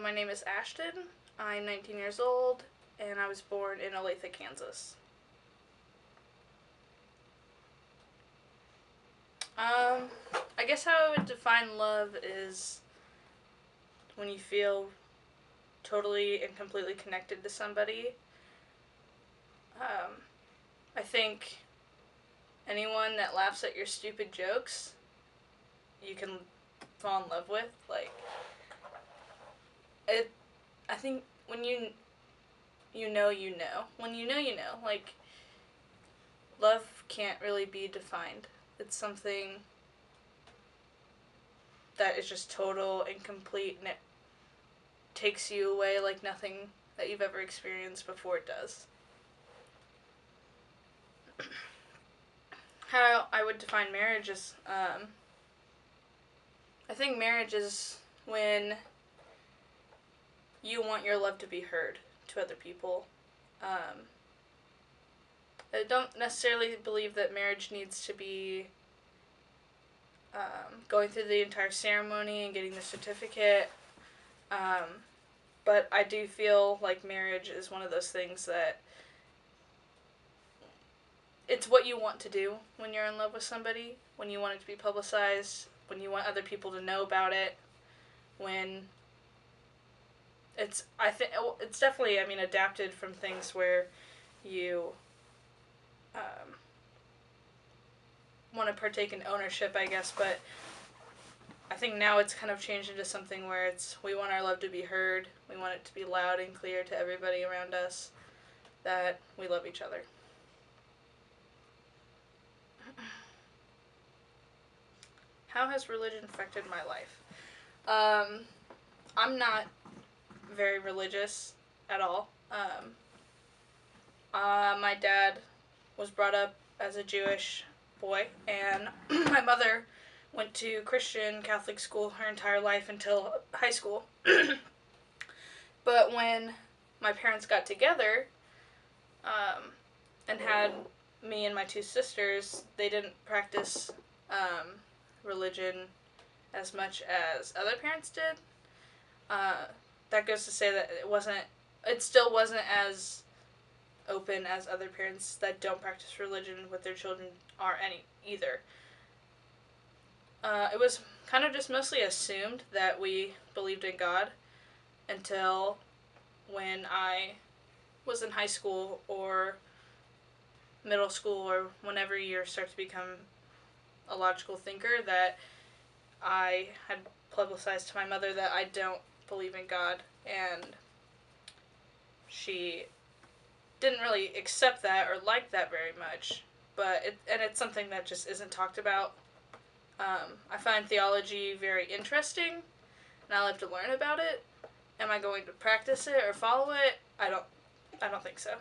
My name is Ashton. I'm 19 years old, and I was born in Olathe, Kansas. Um, I guess how I would define love is when you feel totally and completely connected to somebody. Um, I think anyone that laughs at your stupid jokes, you can fall in love with. It. I think when you know you know. When you know you know. Love can't really be defined. It's something that is just total and complete, and it takes you away like nothing that you've ever experienced before it does. How I would define marriage is, I think marriage is when you want your love to be heard to other people. Um, I don't necessarily believe that marriage needs to be going through the entire ceremony and getting the certificate. But I do feel like marriage is one of those things that it's what you want to do when you're in love with somebody, when you want it to be publicized, when you want other people to know about it, when I think it's definitely, adapted from things where you want to partake in ownership, I guess, but I think now it's kind of changed into something where we want our love to be heard, we want it to be loud and clear to everybody around us that we love each other. How has religion affected my life? I'm not very religious at all. My dad was brought up as a Jewish boy, and my mother went to Christian Catholic school her entire life until high school. But when my parents got together and had me and my two sisters, they didn't practice religion as much as other parents did. That goes to say that it still wasn't as open as other parents that don't practice religion with their children are any either. It was kind of just mostly assumed that we believed in God until when I was in high school or middle school, or whenever you start to become a logical thinker, that I had publicized to my mother that I don't believe in God, and she didn't really accept that or like that very much. But it's something that just isn't talked about. I find theology very interesting, and I love to learn about it. Am I going to practice it or follow it? I don't think so.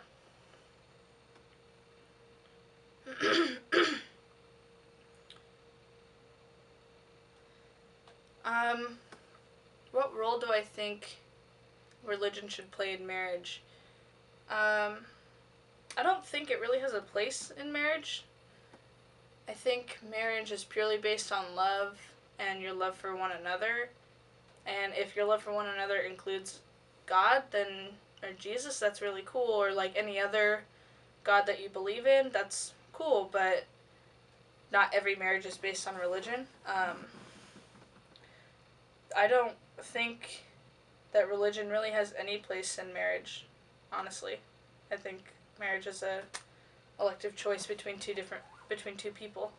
What role do I think religion should play in marriage? I don't think it really has a place in marriage. I think marriage is purely based on love and your love for one another. And if your love for one another includes God, or Jesus, that's really cool. Or like any other God that you believe in, that's cool. But not every marriage is based on religion. I don't think that religion really has any place in marriage, honestly. I think marriage is a elective choice between two people.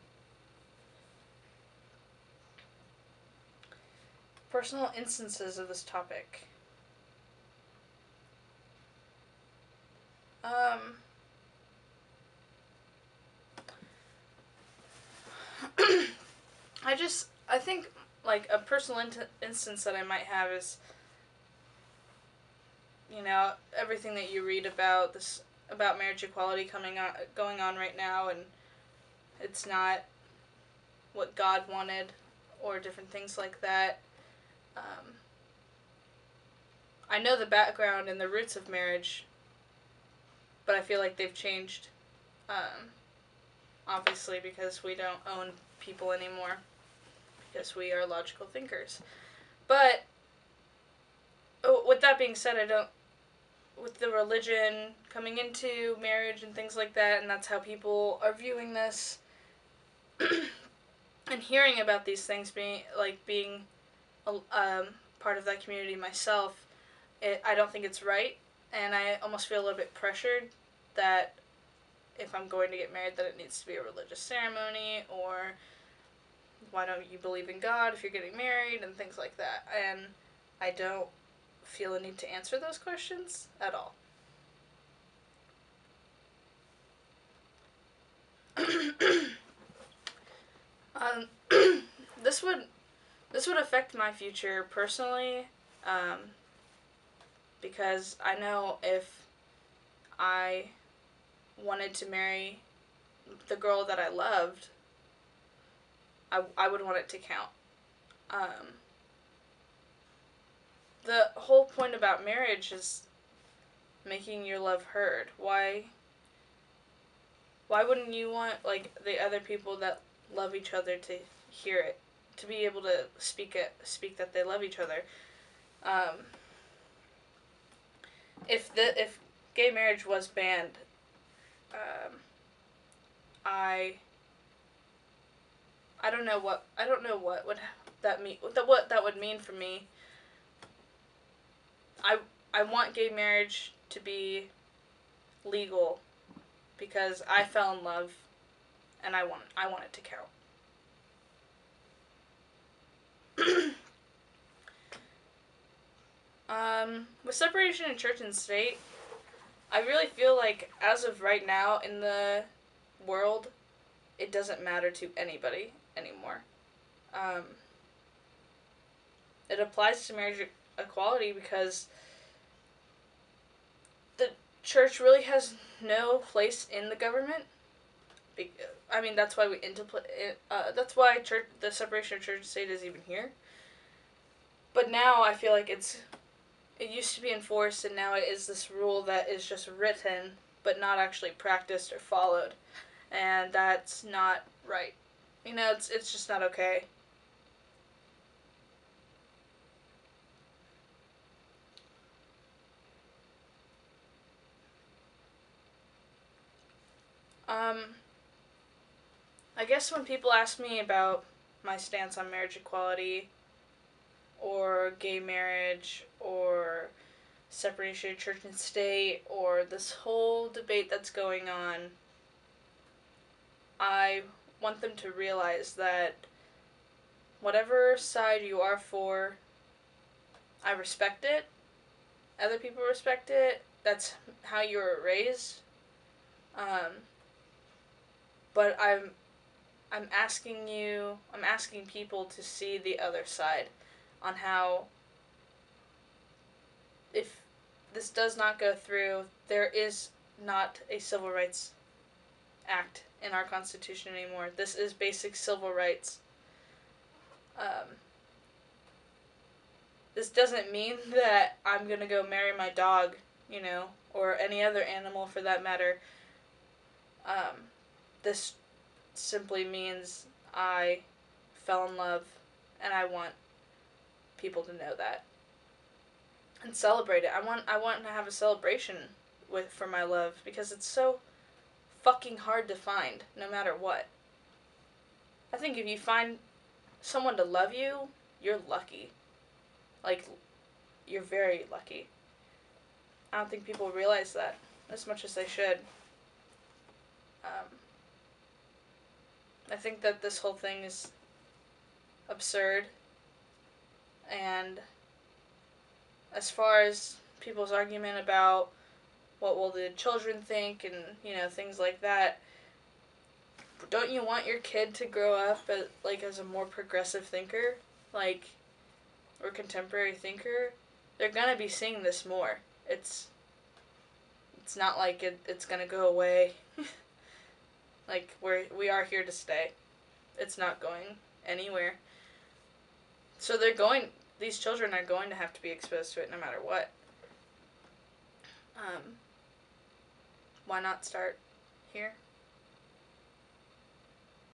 Personal instances of this topic. I think like a personal instance that I might have is, everything that you read about marriage equality going on right now, and it's not what God wanted, or different things like that. I know the background and the roots of marriage, but I feel like they've changed, obviously, because we don't own people anymore, because we are logical thinkers. But oh, with that being said, I don't, with the religion coming into marriage and things like that, and that's how people are viewing this, and hearing about these things being part of that community myself, I don't think it's right, and I almost feel a little bit pressured that if I'm going to get married, that it needs to be a religious ceremony, or why don't you believe in God if you're getting married, and things like that. And I don't feel a need to answer those questions at all. um, this would this would affect my future personally, um, because I know if I wanted to marry the girl that I loved, I would want it to count. Um, the whole point about marriage is making your love heard. Why wouldn't you want like the other people that love each other to hear it, to be able to speak that they love each other? Um, if gay marriage was banned, um, I I don't know what would that mean, what that would mean for me. I I want gay marriage to be legal because I fell in love and I want it to count. With separation in church and state, I really feel like as of right now in the world, it doesn't matter to anybody anymore. Um, it applies to marriage equality because the church really has no place in the government. I mean, that's why that's why the separation of church and state is even here. But now I feel like it used to be enforced, and now it is this rule that is just written but not actually practiced or followed, and that's not right. It's just not okay. Um, I guess when people ask me about my stance on marriage equality, or gay marriage, or separation of church and state, or this whole debate that's going on, I want them to realize that whatever side you are for, I respect it. Other people respect it. That's how you were raised. Um, but I'm asking people to see the other side on how, if this does not go through, there is not a civil rights act in our Constitution anymore. This is basic civil rights. Um, this doesn't mean that I'm gonna go marry my dog, or any other animal for that matter. This simply means I fell in love, and I want people to know that and celebrate it. I want to have a celebration for my love because it's so fucking hard to find no matter what. I think if you find someone to love you, you're lucky. Like, you're very lucky. I don't think people realize that as much as they should. I think that this whole thing is absurd, and as far as people's argument about what will the children think and things like that, don't you want your kid to grow up as a more progressive thinker, or contemporary thinker? They're gonna be seeing this more. It's not like it's gonna go away. Like, we are here to stay. It's not going anywhere. So these children are going to have to be exposed to it no matter what. Why not start here?